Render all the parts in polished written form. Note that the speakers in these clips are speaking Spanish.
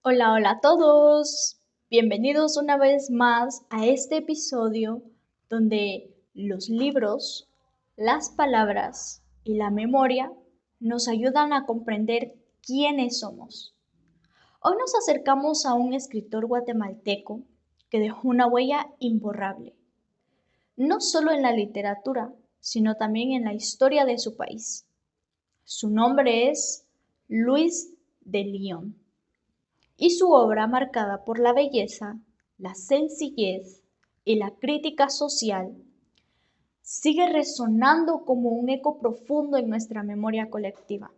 Hola, hola a todos. Bienvenidos una vez más a este episodio donde los libros, las palabras y la memoria nos ayudan a comprender quiénes somos. Hoy nos acercamos a un escritor guatemalteco que dejó una huella imborrable, no solo en la literatura, sino también en la historia de su país. Su nombre es Luis de León y su obra marcada por la belleza, la sencillez y la crítica social sigue resonando como un eco profundo en nuestra memoria colectiva.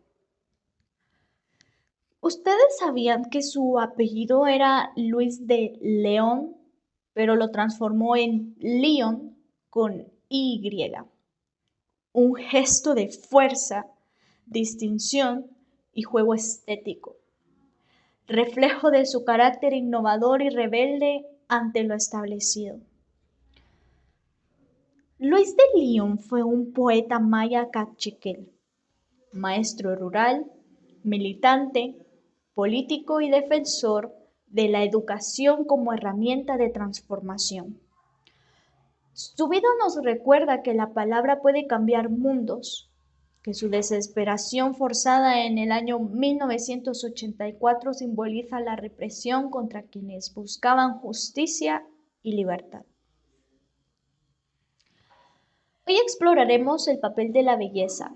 ¿Ustedes sabían que su apellido era Luis de León, pero lo transformó en León con Y? Un gesto de fuerza, distinción y juego estético, reflejo de su carácter innovador y rebelde ante lo establecido. Luis de León fue un poeta maya cachiquel, maestro rural, militante, político y defensor de la educación como herramienta de transformación. Su vida nos recuerda que la palabra puede cambiar mundos, que su desesperación forzada en el año 1984 simboliza la represión contra quienes buscaban justicia y libertad. Hoy exploraremos el papel de la belleza,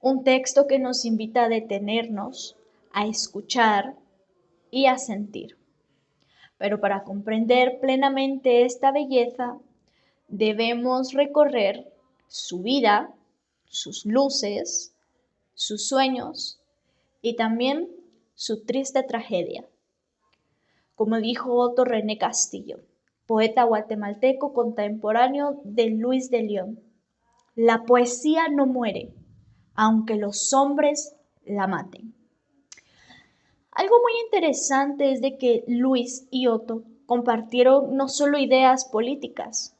un texto que nos invita a detenernos, a escuchar y a sentir. Pero para comprender plenamente esta belleza, debemos recorrer su vida, sus luces, sus sueños y también su triste tragedia. Como dijo Otto René Castillo, poeta guatemalteco contemporáneo de Luis de León, la poesía no muere, aunque los hombres la maten. Algo muy interesante es de que Luis y Otto compartieron no solo ideas políticas,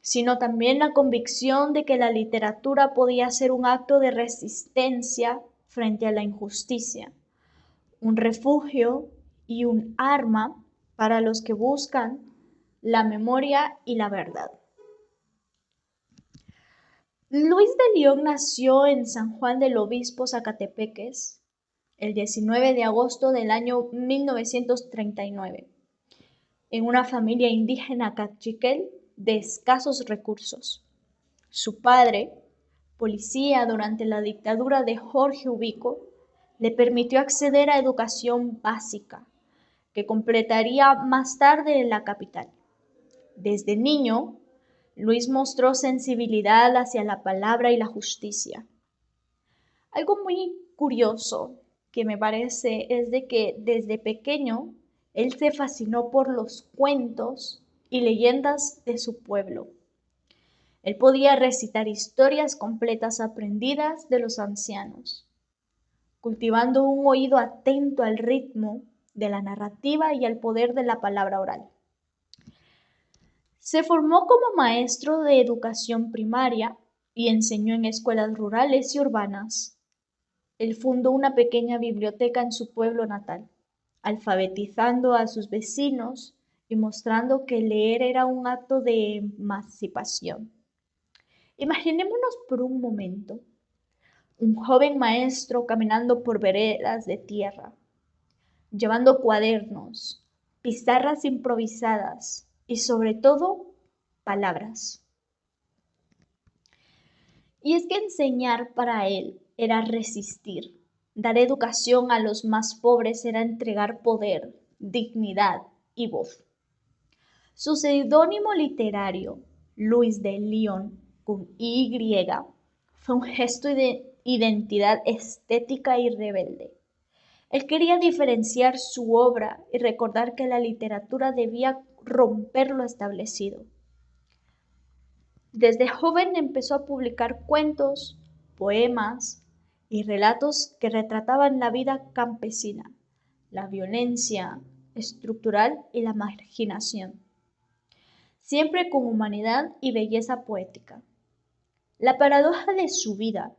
sino también la convicción de que la literatura podía ser un acto de resistencia frente a la injusticia, un refugio y un arma para los que buscan la memoria y la verdad. Luis de León nació en San Juan del Obispo, Zacatepeques, el 19 de agosto del año 1939, en una familia indígena cachiquel de escasos recursos. Su padre, policía durante la dictadura de Jorge Ubico, le permitió acceder a educación básica, que completaría más tarde en la capital. Desde niño, Luis mostró sensibilidad hacia la palabra y la justicia. Algo muy curioso que me parece es de que desde pequeño él se fascinó por los cuentos y leyendas de su pueblo. Él podía recitar historias completas aprendidas de los ancianos, cultivando un oído atento al ritmo de la narrativa y al poder de la palabra oral. Se formó como maestro de educación primaria y enseñó en escuelas rurales y urbanas. Él fundó una pequeña biblioteca en su pueblo natal, alfabetizando a sus vecinos y mostrando que leer era un acto de emancipación. Imaginémonos por un momento un joven maestro caminando por veredas de tierra, llevando cuadernos, pizarras improvisadas y sobre todo palabras. Y es que enseñar para él era resistir. Dar educación a los más pobres era entregar poder, dignidad y voz. Su seudónimo literario, Luis de León, con Y, fue un gesto de identidad estética y rebelde. Él quería diferenciar su obra y recordar que la literatura debía romper lo establecido. Desde joven empezó a publicar cuentos, poemas y relatos que retrataban la vida campesina, la violencia estructural y la marginación, siempre con humanidad y belleza poética. La paradoja de su vida,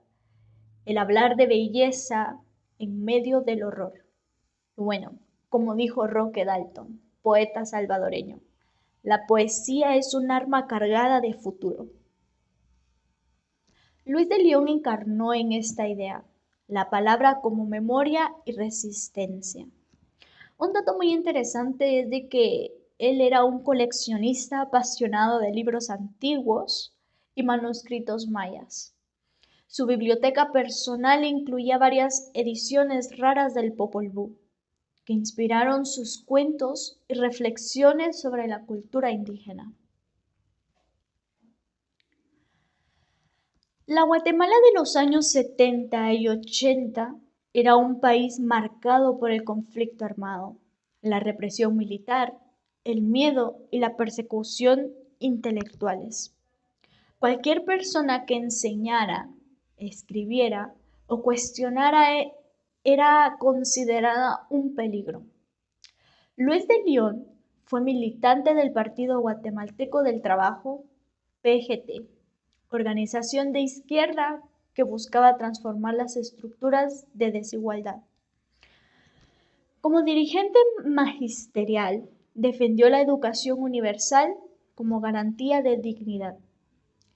el hablar de belleza en medio del horror. Bueno, Como dijo Roque Dalton, poeta salvadoreño, la poesía es un arma cargada de futuro. Luis de León encarnó en esta idea la palabra como memoria y resistencia. Un dato muy interesante es de que él era un coleccionista apasionado de libros antiguos y manuscritos mayas. Su biblioteca personal incluía varias ediciones raras del Popol Vuh, que inspiraron sus cuentos y reflexiones sobre la cultura indígena. La Guatemala de los años 70 y 80 era un país marcado por el conflicto armado, la represión militar, el miedo y la persecución intelectuales. Cualquier persona que enseñara, escribiera o cuestionara era considerada un peligro. Luis de León fue militante del Partido Guatemalteco del Trabajo, PGT, organización de izquierda que buscaba transformar las estructuras de desigualdad. Como dirigente magisterial, defendió la educación universal como garantía de dignidad.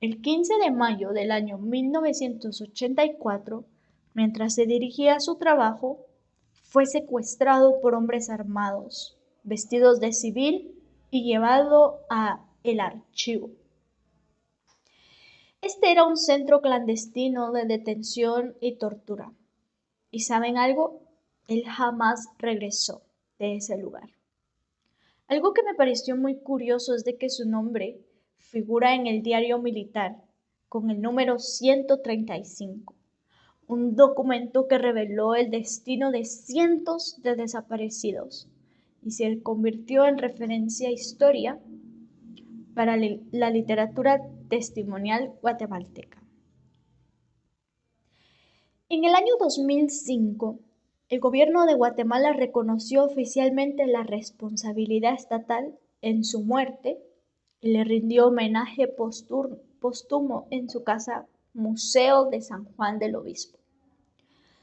El 15 de mayo del año 1984, mientras se dirigía a su trabajo, fue secuestrado por hombres armados, vestidos de civil y llevado a el archivo. Este era un centro clandestino de detención y tortura. ¿Y saben algo? Él jamás regresó de ese lugar. Algo que me pareció muy curioso es de que su nombre figura en el diario militar con el número 135, un documento que reveló el destino de cientos de desaparecidos y se convirtió en referencia historia para la literatura testimonial guatemalteca. En el año 2005, el gobierno de Guatemala reconoció oficialmente la responsabilidad estatal en su muerte y le rindió homenaje póstumo en su casa Museo de San Juan del Obispo.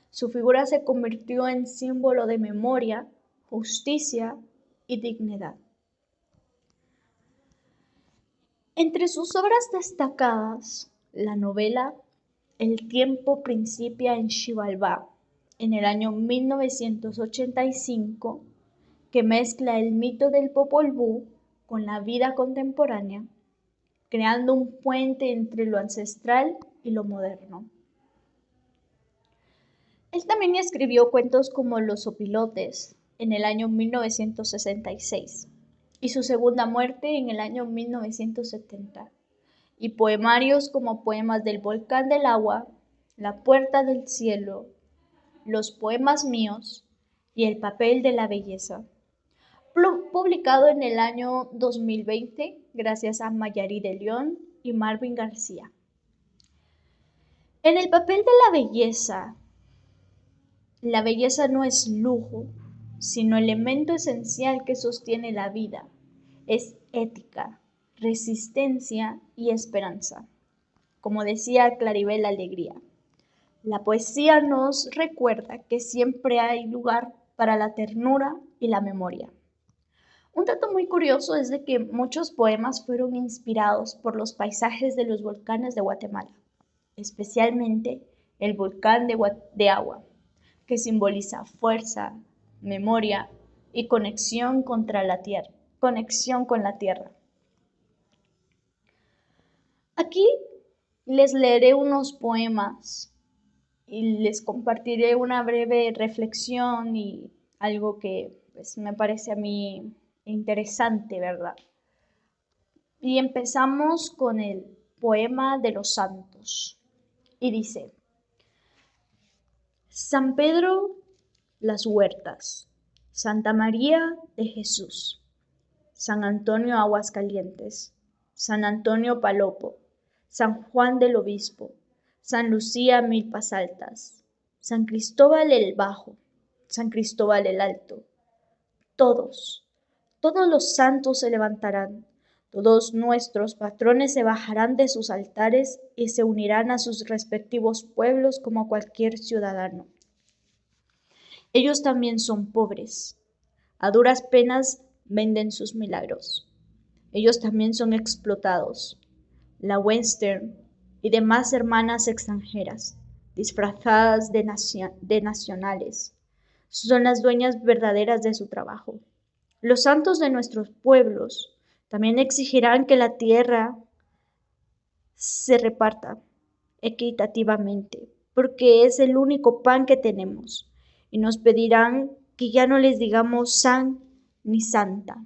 Su figura se convirtió en símbolo de memoria, justicia y dignidad. Entre sus obras destacadas, la novela El tiempo principia en Xibalbá, en el año 1985, que mezcla el mito del Popol Vuh con la vida contemporánea, creando un puente entre lo ancestral y lo moderno. Él también escribió cuentos como Los Opilotes en el año 1966 y Su segunda muerte en el año 1970, y poemarios como Poemas del Volcán del Agua, La Puerta del Cielo, Los Poemas Míos y El Papel de la Belleza, publicado en el año 2020 gracias a Mayari de León y Marvin García. En El Papel de la belleza no es lujo, sino elemento esencial que sostiene la vida. Es ética, resistencia y esperanza. Como decía Claribel Alegría, la poesía nos recuerda que siempre hay lugar para la ternura y la memoria. Un dato muy curioso es de que muchos poemas fueron inspirados por los paisajes de los volcanes de Guatemala, especialmente el volcán de Agua, que simboliza fuerza, memoria y conexión con la tierra. Aquí les leeré unos poemas y les compartiré una breve reflexión y algo que pues, me parece a mí interesante, ¿verdad? Y empezamos con el poema de los santos. Y dice: San Pedro, las Huertas, Santa María de Jesús, San Antonio Aguascalientes, San Antonio Palopo, San Juan del Obispo, San Lucía Milpas Altas, San Cristóbal el Bajo, San Cristóbal el Alto. Todos los santos se levantarán, todos nuestros patrones se bajarán de sus altares y se unirán a sus respectivos pueblos como cualquier ciudadano. Ellos también son pobres, A duras penas venden sus milagros. Ellos también son explotados. La western y demás hermanas extranjeras, disfrazadas de nacionales, son las dueñas verdaderas de su trabajo. Los santos de nuestros pueblos también exigirán que la tierra se reparta equitativamente, porque es el único pan que tenemos, y nos pedirán que ya no les digamos san ni santa,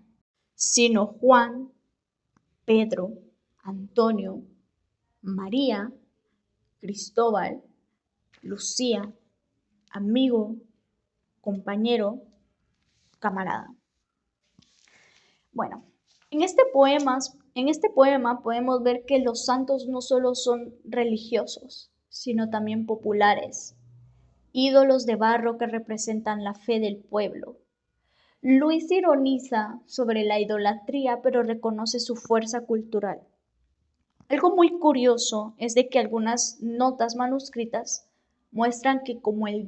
sino Juan, Pedro, Antonio, María, Cristóbal, Lucía, amigo, compañero, camarada. Bueno, en este poema podemos ver que los santos no solo son religiosos, sino también populares, ídolos de barro que representan la fe del pueblo. Luis ironiza sobre la idolatría, pero reconoce su fuerza cultural. Algo muy curioso es de que algunas notas manuscritas muestran que como el